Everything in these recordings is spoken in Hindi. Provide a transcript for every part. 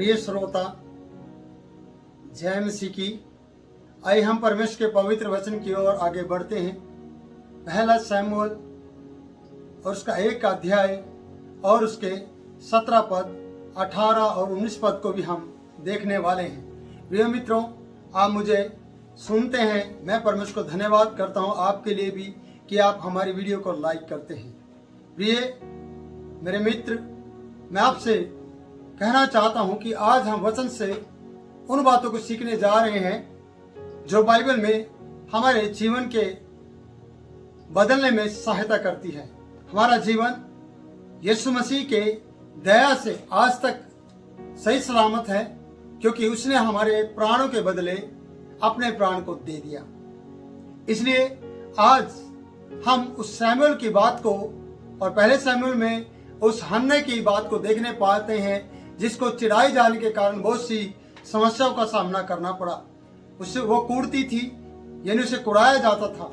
प्रिय श्रोता, जय मसीह की। आइए हम परमेश्वर के पवित्र वचन की ओर आगे बढ़ते हैं। पहला शमूएल और उसका 1 अध्याय और उसके 17 पद, 18 और 19 पद को भी हम देखने वाले हैं। प्रिय मित्रों, आप मुझे सुनते हैं। मैं परमेश्वर को धन्यवाद करता हूं आपके लिए भी कि आप हमारी वीडियो को लाइक करते हैं। प्रिय मेरे मित्र, मैं आपसे कहना चाहता हूं कि आज हम वचन से उन बातों को सीखने जा रहे हैं जो बाइबल में हमारे जीवन के बदलने में सहायता करती है। हमारा जीवन यीशु मसीह के दया से आज तक सही सलामत है, क्योंकि उसने हमारे प्राणों के बदले अपने प्राण को दे दिया। इसलिए आज हम उस शमूएल की बात को और पहले शमूएल में उस हन्ने की बात को देखने पाते हैं, जिसको चिढ़ाई जाने के कारण बहुत सी समस्याओं का सामना करना पड़ा। उससे वो कूड़ती थी, यानी उसे कुड़ाया जाता था।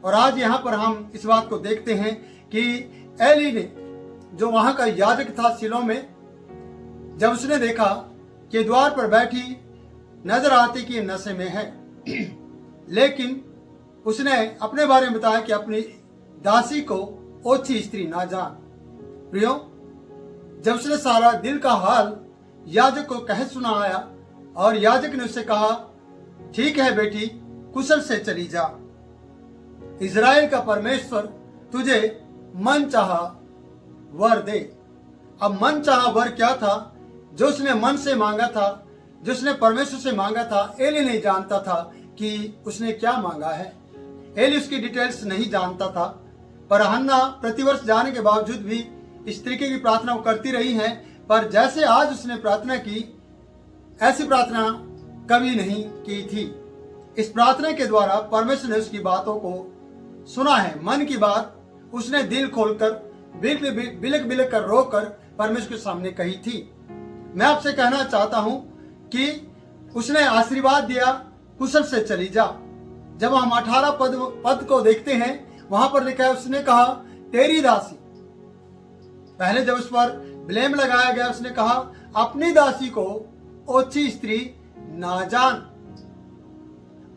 और आज यहाँ पर हम इस बात को देखते हैं कि एली ने, जो वहां का याजक था शिलो में, जब उसने देखा कि द्वार पर बैठी नजर आती कि नशे में है, लेकिन उसने अपने बारे में बताया कि अपनी दासी को ओछी स्त्री ना जान। प्रियो, जब उसने सारा दिल का हाल याजक को कह सुनाया और याजक ने उससे कहा, ठीक है बेटी, कुशल से चली जा। इज़राइल का परमेश्वर तुझे मन चाहा वर दे। अब मन चाहा वर क्या था? जो उसने मन से मांगा था, जो उसने परमेश्वर से मांगा था, एली नहीं जानता था कि उसने क्या मांगा है। एली उसकी डिटेल्स नहीं जानता था, पर हन्ना प्रतिवर्ष जाने के बावजूद भी इस तरीके की प्रार्थना करती रही है। पर जैसे आज उसने प्रार्थना की, ऐसी प्रार्थना कभी नहीं की थी। इस प्रार्थना के द्वारा परमेश्वर ने उसकी बातों को सुना है। मन की बात उसने दिल खोलकर बिलक बिलक कर रोकर परमेश्वर के सामने कही थी। मैं आपसे कहना चाहता हूं कि उसने आशीर्वाद दिया, कुशल से चली जा। जब हम 18 पद को देखते हैं, वहां पर लिखा है, उसने कहा, तेरी दासी। पहले जब उस पर ब्लेम लगाया गया, उसने कहा, अपनी दासी को ओछी स्त्री ना जान।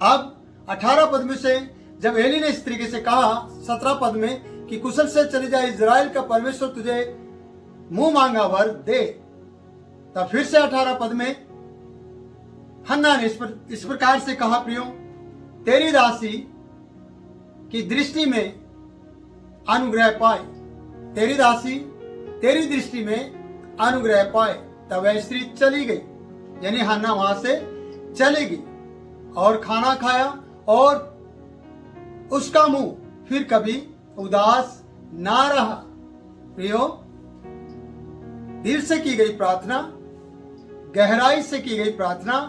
अब 18 पद में से जब एली ने इस तरीके से कहा 17 पद में कि कुशल से चली जाए, इज़राइल का परमेश्वर तुझे मुंह मांगा वर दे, तब फिर से 18 पद में हन्ना ने इस प्रकार से कहा, प्रियो, तेरी दासी की दृष्टि में अनुग्रह पाए। तेरी दासी तेरी दृष्टि में अनुग्रह पाए। तब वह स्त्री चली गई, यानी हन्ना वहां से चली गई और खाना खाया, और उसका मुंह फिर कभी उदास ना रहा। प्रियो, दिल से की गई प्रार्थना, गहराई से की गई प्रार्थना,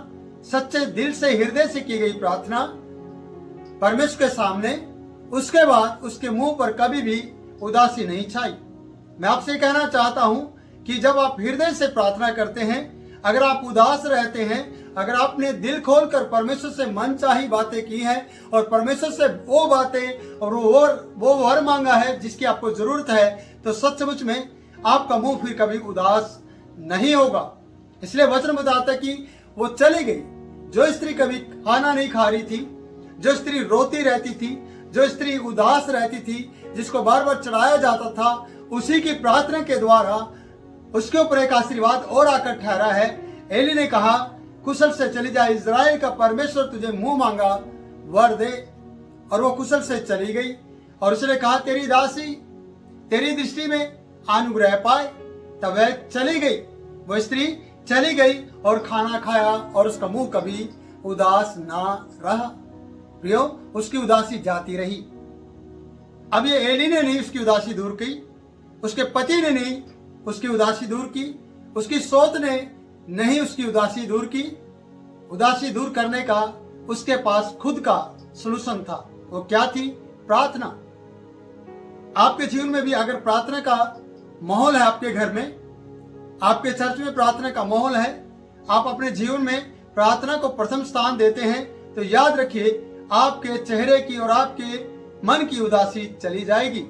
सच्चे दिल से, हृदय से की गई प्रार्थना परमेश्वर के सामने, उसके बाद उसके मुंह पर कभी भी उदासी नहीं छाई। मैं आपसे कहना चाहता हूं कि जब आप हृदय से प्रार्थना करते हैं, अगर आप उदास रहते हैं, अगर आपने दिल खोलकर परमेश्वर से मनचाही बातें की हैं और परमेश्वर से वो बातें और वो वर मांगा है जिसकी आपको जरूरत है, तो सचमुच में आपका मुंह फिर कभी उदास नहीं होगा। इसलिए वचन बताता है कि वो चली गई। जो स्त्री कभी खाना नहीं खा रही थी, जो स्त्री रोती रहती थी, जो स्त्री उदास रहती थी, जिसको बार बार चढ़ाया जाता था, उसी की प्रार्थना के द्वारा उसके ऊपर एक आशीर्वाद और आकर ठहरा है। एली ने कहा, कुशल से चली जाए, इज़राइल का परमेश्वर तुझे मुंह मांगा वर दे, और वो कुशल से चली गई। और उसने कहा, तेरी दासी तेरी दृष्टि में अनुग्रह पाए। तब वह चली गई, वो स्त्री चली गई और खाना खाया, और उसका मुंह कभी उदास ना रहा। प्रियो, उसकी उदासी जाती रही। अब ये एली ने नहीं उसकी उदासी दूर की, उसके पति ने नहीं उसकी उदासी दूर की, उसकी सोच ने नहीं उसकी उदासी दूर की। उदासी दूर करने का उसके पास खुद का सलूशन था। वो क्या थी? प्रार्थना। आपके जीवन में भी अगर प्रार्थना का माहौल है, आपके घर में, आपके चर्च में प्रार्थना का माहौल है, आप अपने जीवन में प्रार्थना को प्रथम स्थान देते हैं, तो याद रखिए, आपके चेहरे की और आपके मन की उदासी चली जाएगी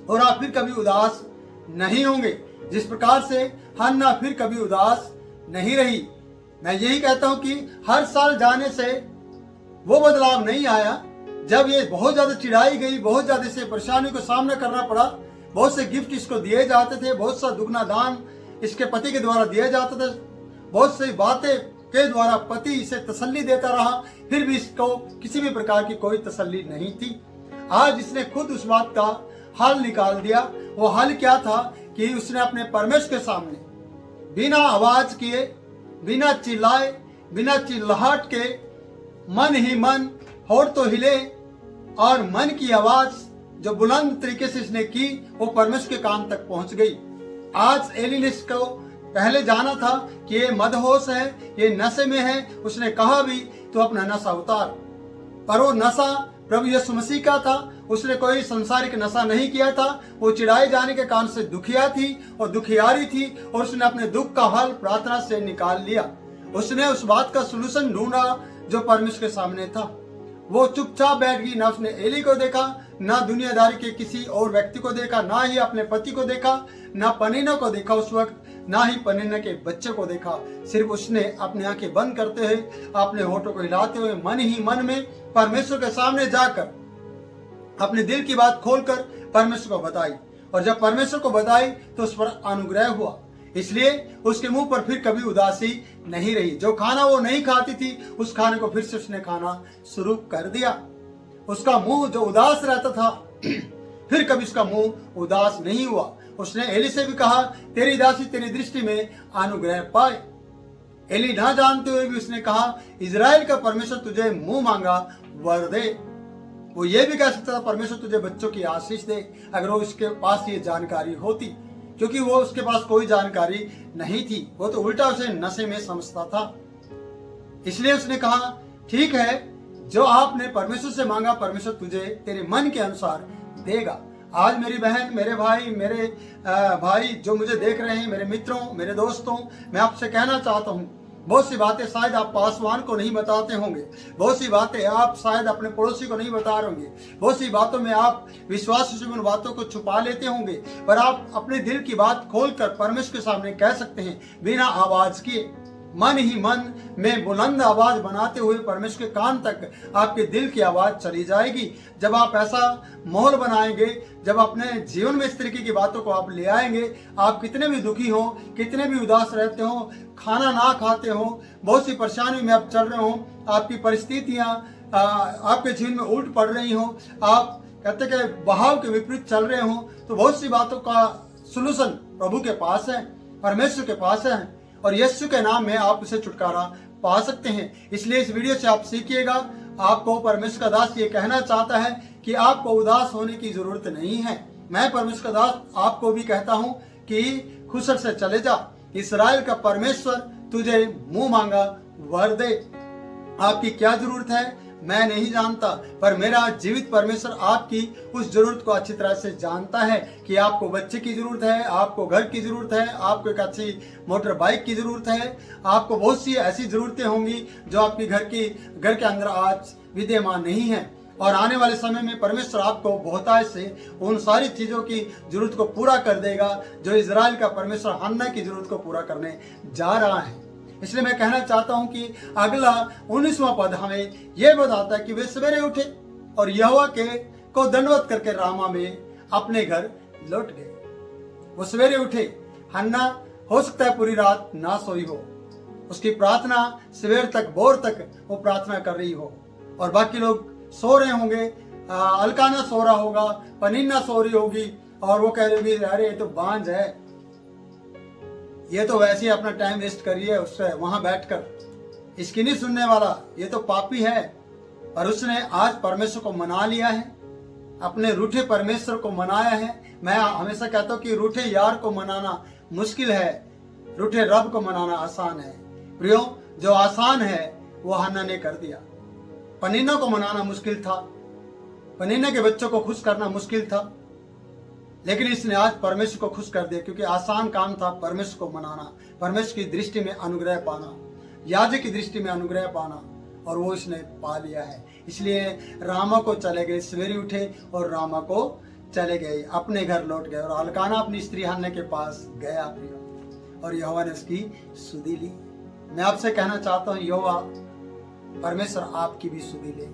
और आप फिर कभी उदास नहीं होंगे। जिस प्रकार से हन्ना फिर कभी उदास नहीं रही। मैं यही कहता हूं कि हर साल जाने से वो बदलाव नहीं आया। जब ये बहुत ज्यादा चिढ़ाई गई, बहुत ज्यादा इसे परेशानियों का सामना करना पड़ा, बहुत से गिफ्ट इसको दिए जाते थे, बहुत सा दुगना दान इसके पति के द्वारा दिया जाता था, बहुत सी बातें के द्वारा पति इसे तसल्ली देता रहा, फिर भी इसको किसी भी प्रकार की कोई तसल्ली नहीं थी। आज इसने खुद उस बात का हल निकाल दिया। वो हल क्या था कि उसने अपने परमेश्वर के सामने बिना आवाज किए, बिना चिल्लाए, बिना चिल्लाहट के मन ही मन होठ तो हिले और मन की आवाज जो बुलंद तरीके से इसने की वो परमेश्वर के कान तक पहुंच गई। आज एली ने इसको पहले जाना था कि ये मदहोश है, ये नशे में है। उसने कहा भी तो अपना नशा उतार, पर वो नशा प्रभु यीशु मसीह का था। उसने कोई संसारिक नशा नहीं किया था। वो चिढ़ाए जाने के कारण से दुखिया थी और दुखियारी थी और उसने अपने दुख का हल प्रार्थना से निकाल लिया। उसने उस बात का सलूशन ढूंढा जो परमेश्वर के सामने था। वो चुपचाप बैठ गई, ना उसने एली को देखा, ना दुनियादारी के किसी और व्यक्ति को देखा, ना ही अपने पति को देखा, ना पनीना को देखा उस वक्त, ना ही पनीना के बच्चे को देखा। सिर्फ उसने अपनी आंखें बंद करते हुए, अपने होठों को हिलाते हुए मन ही मन में परमेश्वर के सामने जाकर अपने दिल की बात खोलकर परमेश्वर को बताई। और जब परमेश्वर को बताई तो उस पर अनुग्रह हुआ। इसलिए उसके मुंह पर फिर कभी उदासी नहीं रही। जो खाना वो नहीं खाती थी उस खाने को फिर से उसने खाना शुरू कर दिया। उसका मुंह जो उदास रहता था फिर कभी उसका मुंह उदास नहीं हुआ। उसने एली से भी कहा, तेरी दासी तेरी दृष्टि में अनुग्रह पाए। एली ना जानते हुए भी उसने कहा, इजराइल का परमेश्वर तुझे मुंह मांगा वर दे। वो ये भी कह सकता था, परमेश्वर तुझे बच्चों की आशीष दे, अगर वो उसके पास ये जानकारी होती, क्योंकि वो उसके पास कोई जानकारी नहीं थी। वो तो उल्टा उसे नशे में समझता था। इसलिए उसने कहा, ठीक है, जो आपने परमेश्वर से मांगा परमेश्वर तुझे तेरे मन के अनुसार देगा। आज मेरी बहन, मेरे भाई, मेरे भाई जो मुझे देख रहे हैं, मेरे मित्रों, मेरे दोस्तों, मैं आपसे कहना चाहता हूँ, बहुत सी बातें शायद आप पासवान को नहीं बताते होंगे, बहुत सी बातें आप शायद अपने पड़ोसी को नहीं बता रहे होंगे, बहुत सी बातों में आप विश्वास से उन बातों को छुपा लेते होंगे, पर आप अपने दिल की बात खोलकर परमेश्वर के सामने कह सकते हैं बिना आवाज किए। मन ही मन में बुलंद आवाज बनाते हुए परमेश्वर के कान तक आपके दिल की आवाज चली जाएगी। जब आप ऐसा माहौल बनाएंगे, जब अपने जीवन में इस तरीके की बातों को आप ले आएंगे, आप कितने भी दुखी हो, कितने भी उदास रहते हो, खाना ना खाते हो, बहुत सी परेशानी में आप चल रहे हो, आपकी परिस्थितियां आपके जीवन में उल्ट पड़ रही हो, आप कहते कि बहाव के विपरीत चल रहे हो, तो बहुत सी बातों का सलूशन प्रभु के पास है, परमेश्वर के पास है, और यीशु के नाम में आप उसे छुटकारा पा सकते हैं। इसलिए इस वीडियो से आप सीखिएगा। आपको परमेश्वर का दास ये कहना चाहता है कि आपको उदास होने की जरूरत नहीं है। मैं परमेश्वर का दास आपको भी कहता हूं कि खुश से चले जा। इस्राएल का परमेश्वर तुझे मुंह मांगा वर दे। आपकी क्या जरूरत है मैं नहीं जानता, पर मेरा जीवित परमेश्वर आपकी उस जरूरत को अच्छी तरह से जानता है कि आपको बच्चे की जरूरत है, आपको घर की जरूरत है, आपको एक अच्छी मोटर बाइक की जरूरत है, आपको बहुत सी ऐसी जरूरतें होंगी जो आपकी घर के अंदर आज विद्यमान नहीं है। और आने वाले समय में परमेश्वर आपको बहुतायत से उन सारी चीजों की जरूरत को पूरा कर देगा जो इजराइल का परमेश्वर हन्ना की जरूरत को पूरा करने जा रहा है। इसलिए मैं कहना चाहता हूं कि अगला 19वां पद हमें यह बताता है कि वे सवेरे उठे और यहोवा को दंडवत करके रामा में अपने घर लौट गए। वो सवेरे उठे, हन्ना हो सकता है पूरी रात ना सोई हो, उसकी प्रार्थना सवेर तक भोर तक वो प्रार्थना कर रही हो, और बाकी लोग सो रहे होंगे, अलकाना सो रहा होगा, पनीना सो रही होगी, और वो कह रही होगी अरे ये तो बांझ है, ये तो वैसे ही अपना टाइम वेस्ट करिए उससे वहां बैठकर, इसकी नहीं सुनने वाला, ये तो पापी है। और उसने आज परमेश्वर को मना लिया है, अपने रूठे परमेश्वर को मनाया है। मैं हमेशा कहता हूं कि रूठे यार को मनाना मुश्किल है, रूठे रब को मनाना आसान है। प्रियो, जो आसान है वो हन्ना ने कर दिया। पनीना को मनाना मुश्किल था, पनीना के बच्चों को खुश करना मुश्किल था, लेकिन इसने आज परमेश्वर को खुश कर दिया, क्योंकि आसान काम था परमेश्वर को मनाना, परमेश्वर की दृष्टि में अनुग्रह पाना, याजक की दृष्टि में अनुग्रह पाना, और वो इसने पा लिया है। इसलिए रामा को चले गए, सवेरे उठे और रामा को चले गए, अपने घर लौट गए, और अलकाना अपनी स्त्री हन्ना के पास गया। और यहोवा ने उसकी सुधि ली। मैं आपसे कहना चाहता हूँ, यहोवा परमेश्वर आपकी भी सुधि ले।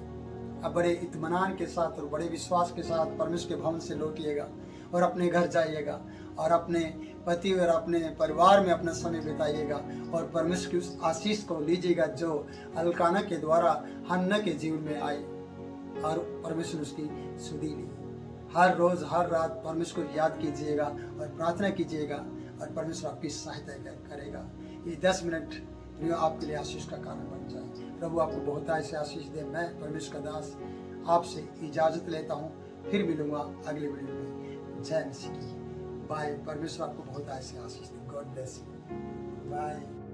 अब बड़े इत्मीनान के साथ और बड़े विश्वास के साथ परमेश्वर के भवन से लौटिएगा और अपने घर जाइएगा और अपने पति और अपने परिवार में अपना समय बिताइएगा और परमेश्वर की उस आशीष को लीजिएगा जो अल्काना के द्वारा हन्ना के जीवन में आई और परमेश्वर उसकी सुधि ली। हर रोज हर रात परमेश्वर को याद कीजिएगा और प्रार्थना कीजिएगा और परमेश्वर आपकी सहायता करेगा। ये 10 मिनट आपके लिए आशीष का कारण बन जाए। प्रभु आपको बहुत ऐसे आशीष दे। मैं परमेश्वर का दास आपसे इजाजत लेता हूँ, फिर मिलूंगा अगले वीडियो में। जय मसीह की। बाय। परमेश्वर आपको बहुत ऐसे आशीष दे। God bless you. बाय।